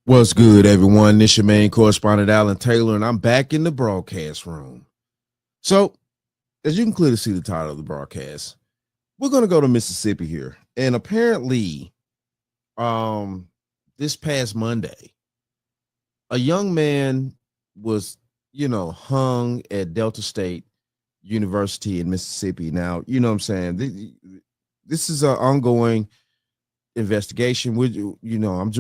What's good, everyone? This your main correspondent, Alan Taylor, and I'm back in the broadcast room. So, as you can clearly see the title of the broadcast, we're going to go to Mississippi here. And apparently, this past Monday, a young man was, hung at Delta State University in Mississippi. Now, you know what I'm saying? This is an ongoing investigation.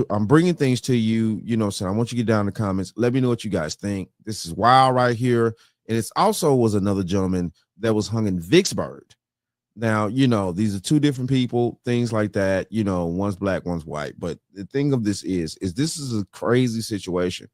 I'm bringing things to you, so I want you to get down in the comments. Let me know what you guys think. This is wild right here. And it's also was another gentleman that was hung in Vicksburg. Now, these are two different people, things like that. One's black, one's white. But the thing of this is this is a crazy situation.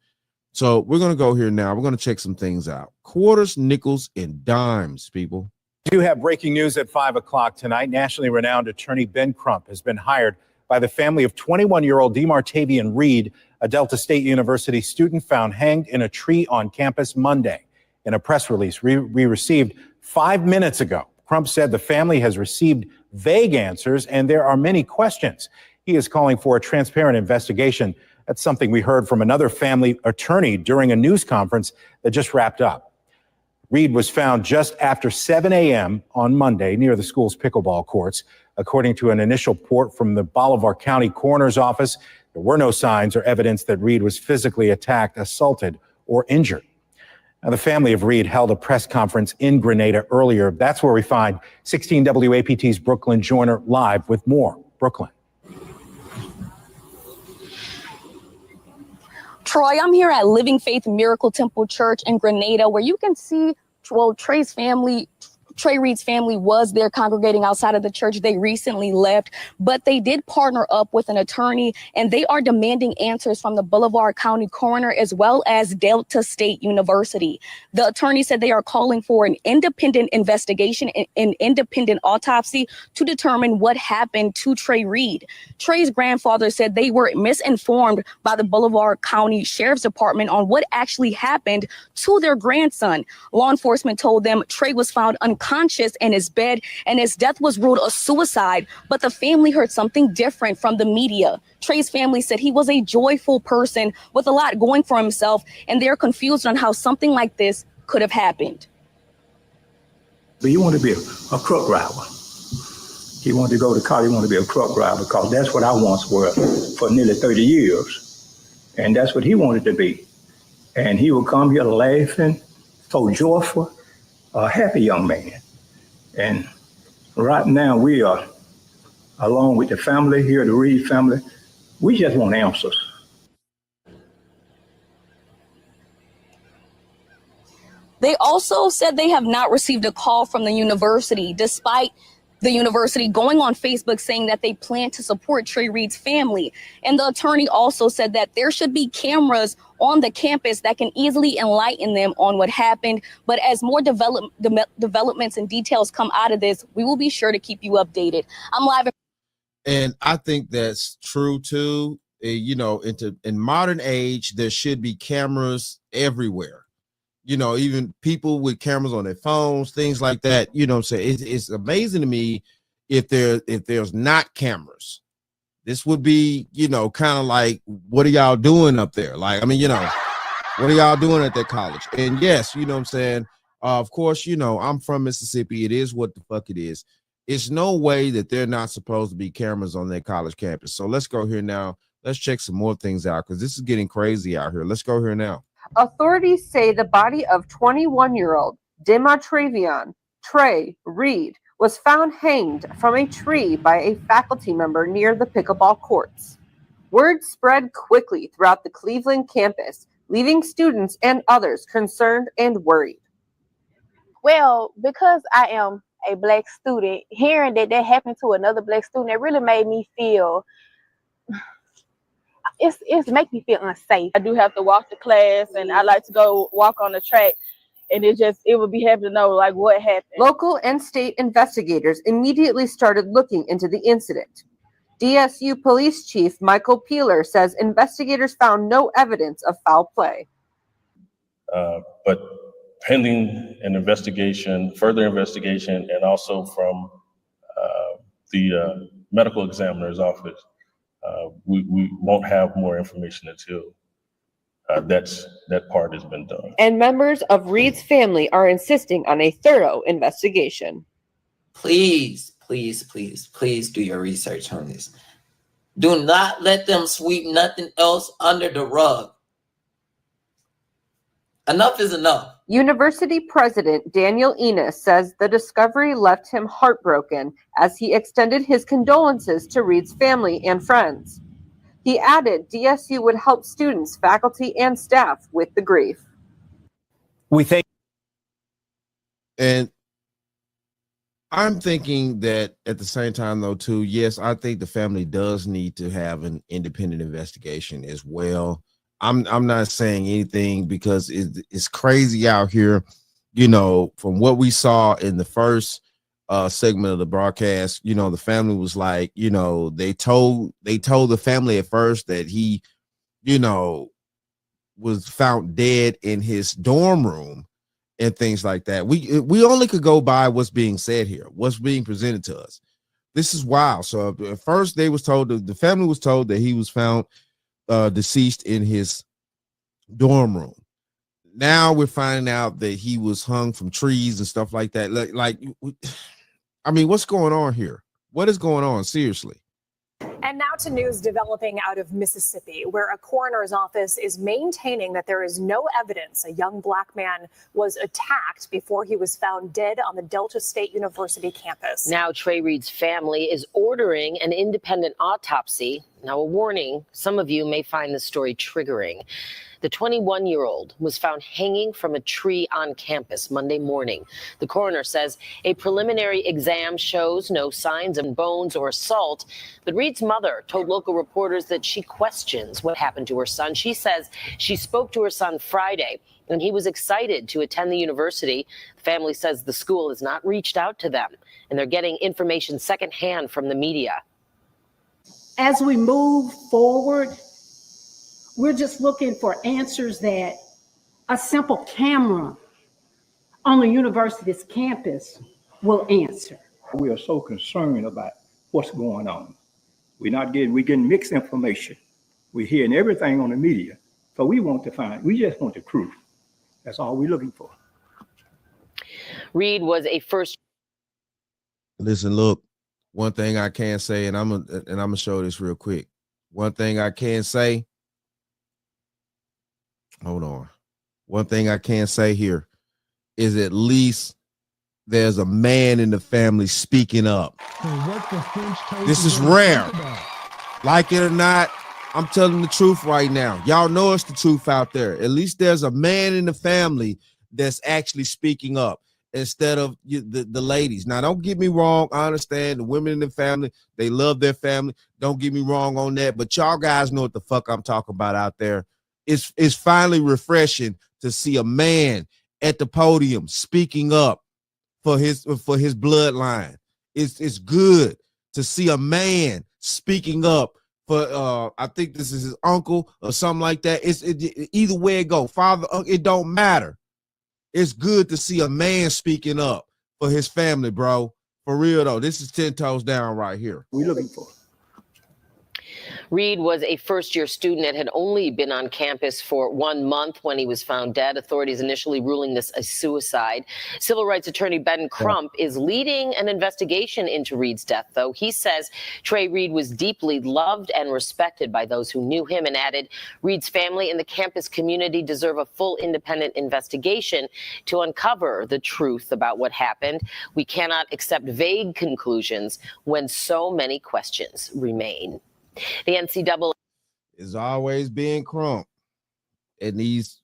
So we're going to go here now. We're going to check some things out. Quarters, nickels, and dimes, people. We do have breaking news at 5 o'clock tonight. Nationally renowned attorney Ben Crump has been hired by the family of 21-year-old DeMartavian Reed, a Delta State University student found hanged in a tree on campus Monday. In a press release we received 5 minutes ago, Crump said the family has received vague answers and there are many questions. He is calling for a transparent investigation. That's something we heard from another family attorney during a news conference that just wrapped up. Reed was found just after 7 a.m. on Monday near the school's pickleball courts. According to an initial report from the Bolivar County Coroner's Office, there were no signs or evidence that Reed was physically attacked, assaulted, or injured. Now, the family of Reed held a press conference in Grenada earlier. That's where we find 16 WAPT's Brooklyn Joyner live with more. Brooklyn. Troy, I'm here at Living Faith Miracle Temple Church in Grenada, where you can see, Trey Reed's family was there congregating outside of the church. They recently left, but they did partner up with an attorney, and they are demanding answers from the Bolivar County coroner as well as Delta State University. The attorney said they are calling for an independent investigation, an independent autopsy to determine what happened to Trey Reed. Trey's grandfather said they were misinformed by the Bolivar County Sheriff's Department on what actually happened to their grandson. Law enforcement told them Trey was found unconscious in his bed and his death was ruled a suicide, but the family heard something different from the media. Trey's family said he was a joyful person with a lot going for himself, and they're confused on how something like this could have happened. But he wanted to be a truck driver. He wanted to go to college, he wanted to be a truck driver because that's what I once was for nearly 30 years. And that's what he wanted to be. And he would come here laughing, so joyful, a happy young man. And right now we are, along with the family here, the Reed family, we just want answers. They also said they have not received a call from the university, despite the university going on Facebook saying that they plan to support Trey Reed's family. And the attorney also said that there should be cameras on the campus that can easily enlighten them on what happened. But as more developments and details come out of this, we will be sure to keep you updated. I'm live. And I think that's true too. In modern age, there should be cameras everywhere. Even people with cameras on their phones, things like that. I'm saying? It's amazing to me if there's not cameras. This would be, kind of like, what are y'all doing up there? Like, what are y'all doing at that college? And yes, what I'm saying? Of course, I'm from Mississippi. It is what the fuck it is. It's no way that they're not supposed to be cameras on their college campus. So let's go here now. Let's check some more things out because this is getting crazy out here. Let's go here now. Authorities say the body of 21-year-old DeMartavian Trey Reed was found hanged from a tree by a faculty member near the pickleball courts. Word spread quickly throughout the Cleveland campus, leaving students and others concerned and worried. Well, because I am a Black student, hearing that happened to another Black student, it really made me feel it's make me feel unsafe. I do have to walk to class, and I like to go walk on the track, and it would be happy to know like what happened. Local and state investigators immediately started looking into the incident. DSU Police Chief Michael Peeler says investigators found no evidence of foul play. But pending an investigation, further investigation, and also from the medical examiner's office, We won't have more information until that part has been done. And members of Reed's family are insisting on a thorough investigation. Please, please, please, please do your research on this. Do not let them sweep nothing else under the rug. Enough is enough. University President Daniel Enos says the discovery left him heartbroken as he extended his condolences to Reed's family and friends. He added DSU would help students, faculty, and staff with the grief. We thank. And I'm thinking that at the same time, though, too, yes, I think the family does need to have an independent investigation as well. I'm not saying anything because it's crazy out here, you know, from what we saw in the first segment of the broadcast. You know, the family was like, you know, they told the family at first that he, you know, was found dead in his dorm room and things like that. We only could go by what's being said here, what's being presented to us. This is wild. So at first they was told, the family was told that he was found deceased in his dorm room. Now we're finding out that he was hung from trees and stuff like that. I mean, what's going on here? What is going on? Seriously. And now to news developing out of Mississippi, where a coroner's office is maintaining that there is no evidence a young black man was attacked before he was found dead on the Delta State University campus. Now Trey Reed's family is ordering an independent autopsy. Now, a warning, some of you may find this story triggering. The 21-year-old was found hanging from a tree on campus Monday morning. The coroner says a preliminary exam shows no signs of bones or assault, but Reed's mother told local reporters that she questions what happened to her son. She says she spoke to her son Friday, and he was excited to attend the university. The family says the school has not reached out to them, and they're getting information secondhand from the media. As we move forward, we're just looking for answers that a simple camera on the university's campus will answer. We are so concerned about what's going on. We're getting mixed information. We're hearing everything on the media. So we just want the truth. That's all we're looking for. Reed was a first. Listen, look, one thing I can say, and I'm gonna show this real quick. One thing I can say. Hold on. One thing I can say here is at least there's a man in the family speaking up. This is rare. Like it or not, I'm telling the truth right now. Y'all know it's the truth out there. At least there's a man in the family that's actually speaking up instead of the ladies. Now, don't get me wrong. I understand the women in the family, they love their family. Don't get me wrong on that. But y'all guys know what the fuck I'm talking about out there. It's finally refreshing to see a man at the podium speaking up for his bloodline. It's good to see a man speaking up for I think this is his uncle or something like that. Either way it go, father, it don't matter. It's good to see a man speaking up for his family, bro. For real though, this is 10 toes down right here. We're looking for. Reed was a first-year student and had only been on campus for 1 month when he was found dead. Authorities initially ruling this a suicide. Civil rights attorney Ben Crump is leading an investigation into Reed's death, though. He says Trey Reed was deeply loved and respected by those who knew him, and added Reed's family and the campus community deserve a full independent investigation to uncover the truth about what happened. We cannot accept vague conclusions when so many questions remain. The NCAA is always being Crump in these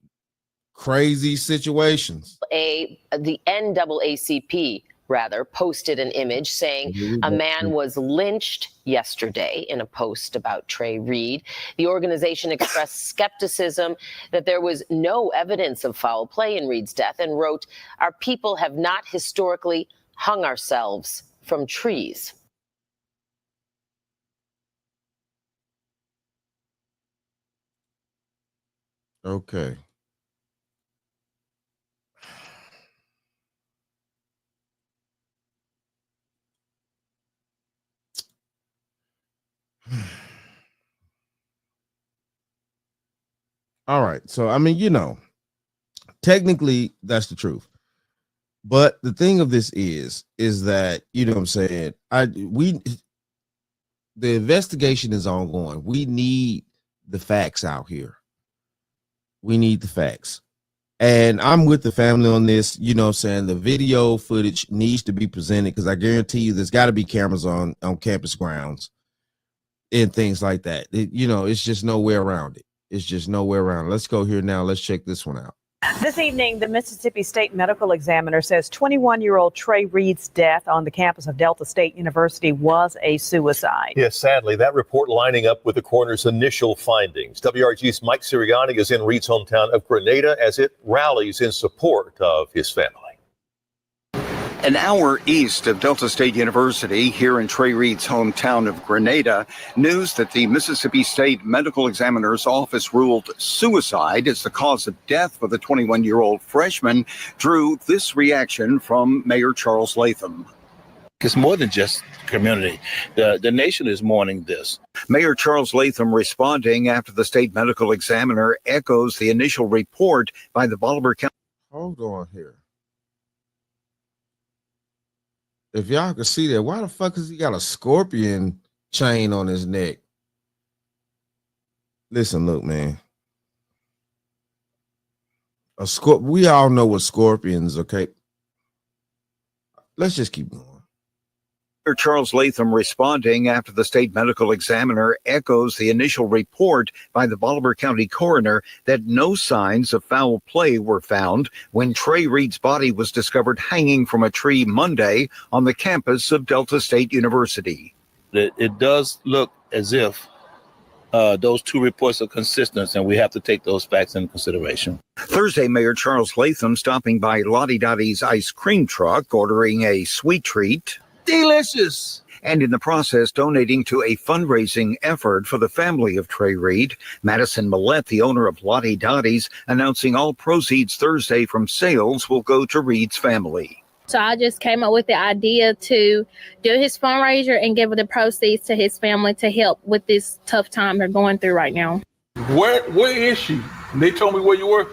crazy situations. The NAACP rather posted an image saying a man was lynched yesterday in a post about Trey Reed. The organization expressed skepticism that there was no evidence of foul play in Reed's death and wrote, "Our people have not historically hung ourselves from trees." Okay. All right. So, I mean, technically that's the truth. But the thing of this is that, you know what I'm saying? The investigation is ongoing. We need the facts out here. We need the facts. And I'm with the family on this. You know what I'm saying? The video footage needs to be presented because I guarantee you there's got to be cameras on campus grounds and things like that. It's just no way around it. It's just nowhere around. Let's go here now. Let's check this one out. This evening, the Mississippi State Medical Examiner says 21-year-old Trey Reed's death on the campus of Delta State University was a suicide. Yes, sadly, that report lining up with the coroner's initial findings. WRG's Mike Sirianni is in Reed's hometown of Grenada as it rallies in support of his family. An hour east of Delta State University, here in Trey Reed's hometown of Grenada, news that the Mississippi State Medical Examiner's office ruled suicide as the cause of death for the 21-year-old freshman drew this reaction from Mayor Charles Latham. It's more than just community. The nation is mourning this. Mayor Charles Latham responding after the state medical examiner echoes the initial report by the Bolivar County. Hold on here. If y'all can see that, why the fuck has he got a scorpion chain on his neck? Listen, look, man. We all know what scorpions, okay? Let's just keep going. Charles Latham responding after the state medical examiner echoes the initial report by the Bolivar County coroner that no signs of foul play were found when Trey Reed's body was discovered hanging from a tree Monday on the campus of Delta State University. It does look as if those two reports are consistent, and we have to take those facts into consideration. Thursday, Mayor Charles Latham stopping by Lottie Dottie's ice cream truck, ordering a sweet treat. Delicious. And in the process, donating to a fundraising effort for the family of Trey Reed. Madison Millette, the owner of Lottie Dottie's, announcing all proceeds Thursday from sales will go to Reed's family. So I just came up with the idea to do his fundraiser and give the proceeds to his family to help with this tough time they're going through right now. Where is she? They told me where you were.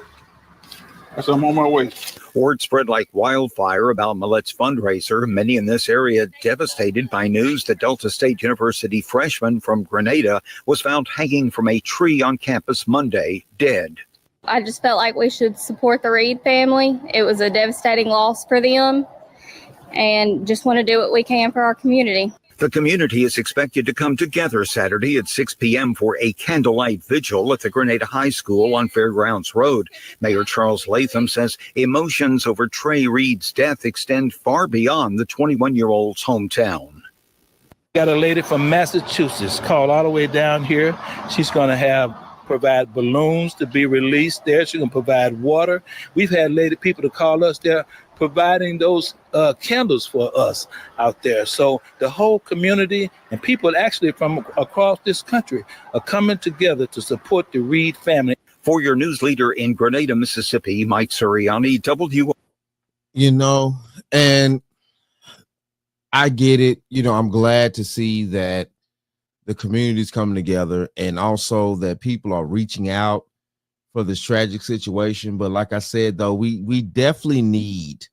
I said, I'm on my way. Word spread like wildfire about Millette's fundraiser. Many in this area devastated by news that Delta State University freshman from Grenada was found hanging from a tree on campus Monday, dead. I just felt like we should support the Reed family. It was a devastating loss for them, and just want to do what we can for our community. The community is expected to come together Saturday at 6 p.m. for a candlelight vigil at the Grenada High School on Fairgrounds Road. Mayor Charles Latham says emotions over Trey Reed's death extend far beyond the 21-year-old's hometown. Got a lady from Massachusetts called all the way down here. She's going to provide balloons to be released there. She's going to provide water. We've had people to call us there providing those candles for us out there. So the whole community and people actually from across this country are coming together to support the Reed family. For your news leader in Grenada, Mississippi, Mike Sirianni, and I get it. I'm glad to see that the community's coming together and also that people are reaching out for this tragic situation. But like I said, though, we definitely need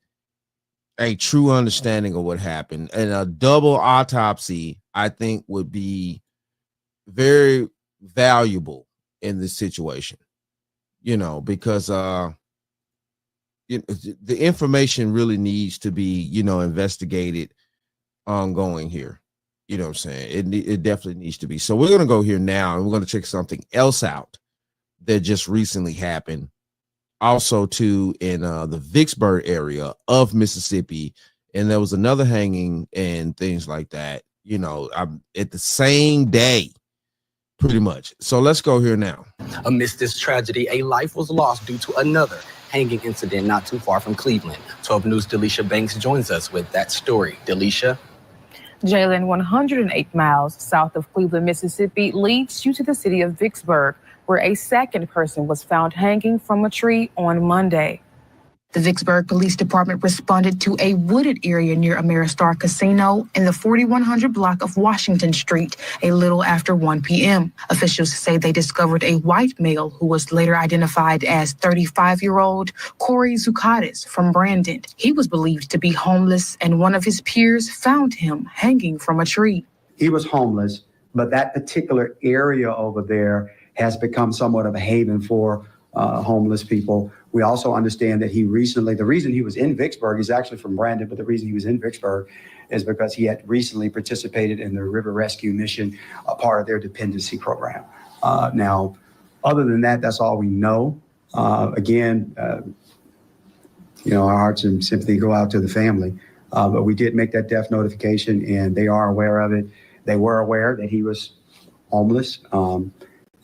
a true understanding of what happened, and a double autopsy, I think, would be very valuable in this situation, because the information really needs to be, investigated ongoing here. You know what I'm saying? It definitely needs to be. So we're going to go here now, and we're going to check something else out that just recently happened. Also, too, in the Vicksburg area of Mississippi, and there was another hanging and things like that. At the same day, pretty much. So let's go here now. Amidst this tragedy, a life was lost due to another hanging incident not too far from Cleveland. 12 News' Delisha Banks joins us with that story. Delisha. Jalen, 108 miles south of Cleveland, Mississippi, leads you to the city of Vicksburg, where a second person was found hanging from a tree on Monday. The Vicksburg Police Department responded to a wooded area near Ameristar Casino in the 4100 block of Washington Street a little after 1 p.m. Officials say they discovered a white male who was later identified as 35-year-old Corey Zucatis from Brandon. He was believed to be homeless, and one of his peers found him hanging from a tree. He was homeless, but that particular area over there has become somewhat of a haven for homeless people. We also understand that the reason he was in Vicksburg, he's actually from Brandon, but the reason he was in Vicksburg is because he had recently participated in the River Rescue Mission, a part of their dependency program. Now, other than that, that's all we know. Again, our hearts and sympathy go out to the family, but we did make that death notification and they are aware of it. They were aware that he was homeless.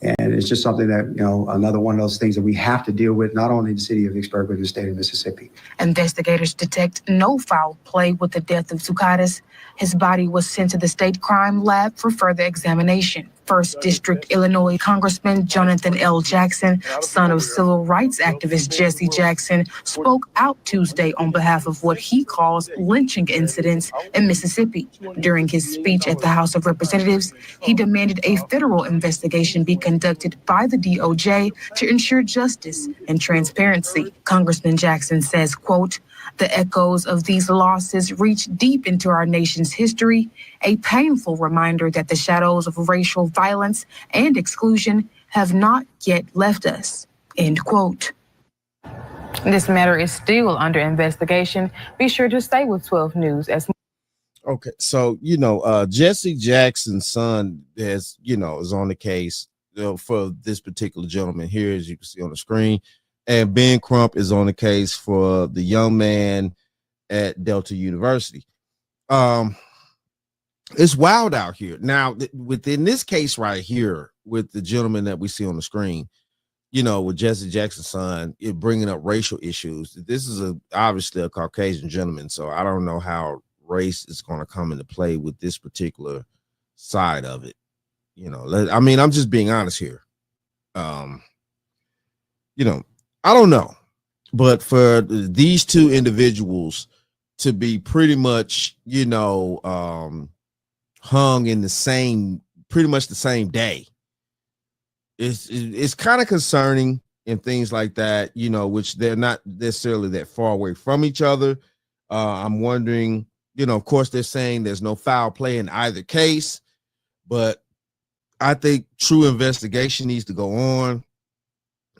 And it's just something that, another one of those things that we have to deal with, not only in the city of Vicksburg, but in the state of Mississippi. Investigators detect no foul play with the death of Zucatis. His body was sent to the state crime lab for further examination. 1st District Illinois Congressman Jonathan L. Jackson, son of civil rights activist Jesse Jackson, spoke out Tuesday on behalf of what he calls lynching incidents in Mississippi. During his speech at the House of Representatives, he demanded a federal investigation be conducted by the DOJ to ensure justice and transparency. Congressman Jackson says, quote, "The echoes of these losses reach deep into our nation's history, a painful reminder that the shadows of racial violence and exclusion have not yet left us." End quote. This matter is still under investigation. Be sure to stay with 12 News as Okay, so Jesse Jackson's son is on the case for this particular gentleman here, as you can see on the screen, and Ben Crump is on the case for the young man at Delta University. It's wild out here now. Within this case right here, with the gentleman that we see on the screen, with Jesse Jackson's son, it bringing up racial issues. This is obviously a Caucasian gentleman, so I don't know how race is going to come into play with this particular side of it. I'm just being honest here. I don't know, but for these two individuals to be pretty much, hung in pretty much the same day, it's kind of concerning and things like that, which they're not necessarily that far away from each other. I'm wondering, of course, they're saying there's no foul play in either case, but I think true investigation needs to go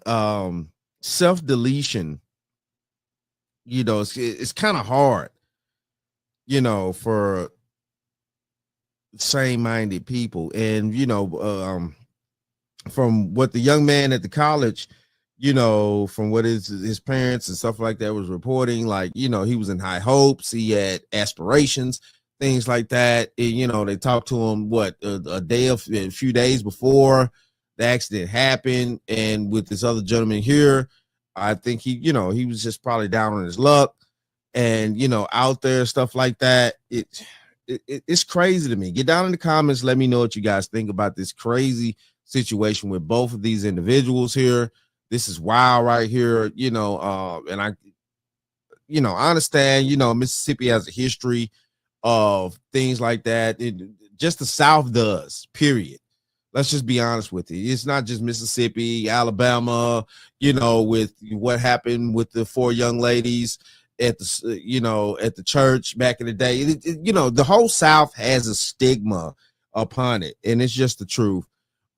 on. Self-deletion, it's kind of hard, for same-minded people. And, from what the young man at the college, from what his parents and stuff like that was reporting, like, he was in high hopes, he had aspirations, things like that. And, they talked to him, a few days before the accident happened. And with this other gentleman here, I think he was just probably down on his luck and, out there, stuff like that. It's crazy to me. Get down in the comments. Let me know what you guys think about this crazy situation with both of these individuals here. This is wild right here, and I understand, Mississippi has a history of things like that. Just the South does, period. Let's just be honest with it. It's not just Mississippi, Alabama, with what happened with the 4 young ladies at the, at the church back in the day. The whole South has a stigma upon it, and it's just the truth.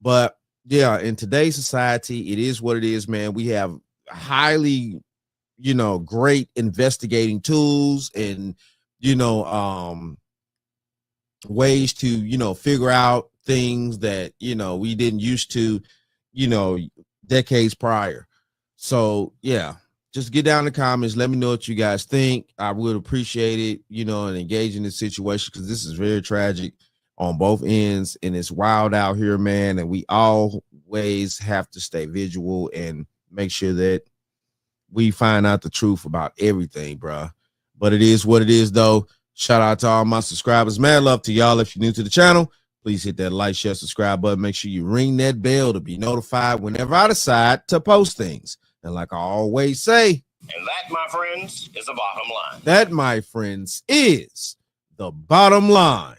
But yeah, in today's society, it is what it is, man. We have highly, great investigating tools and, ways to, figure out things that, we didn't used to, decades prior. So yeah, just get down in the comments. Let me know what you guys think. I would appreciate it, and engage in this situation, because this is very tragic on both ends, and it's wild out here, man. And we always have to stay vigilant and make sure that we find out the truth about everything, bruh. But it is what it is, though. Shout out to all my subscribers. Mad love to y'all. If you're new to the channel, please hit that like, share, subscribe button. Make sure you ring that bell to be notified whenever I decide to post things. And like I always say, And that, my friends, is the bottom line. That, my friends, is the bottom line.